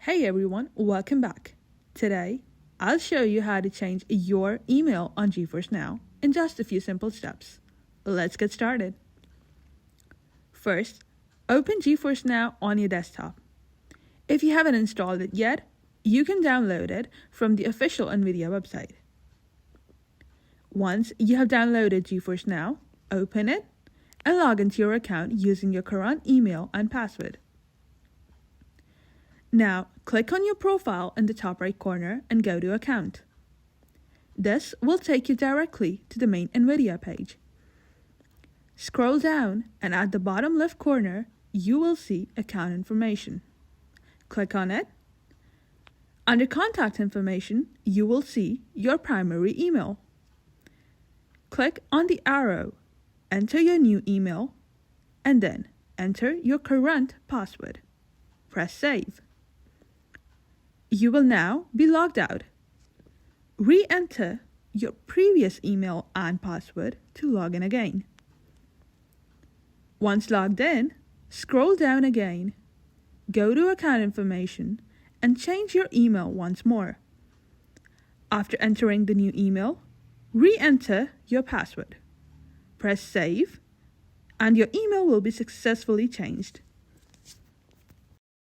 Hey everyone, welcome back. Today, I'll show you how to change your email on GeForce Now in just a few simple steps. Let's get started. First, open GeForce Now on your desktop. If you haven't installed it yet, you can download it from the official NVIDIA website. Once you have downloaded GeForce Now, open it and log into your account using your current email and password. Now, click on your profile in the top right corner and go to Account. This will take you directly to the main NVIDIA page. Scroll down and at the bottom left corner, you will see Account Information. Click on it. Under Contact Information, you will see your primary email. Click on the arrow, enter your new email, and then enter your current password. Press Save. You will now be logged out. Re-enter your previous email and password to log in again. Once logged in, scroll down again, go to Account Information, and change your email once more. After entering the new email, re-enter your password. Press Save, and your email will be successfully changed.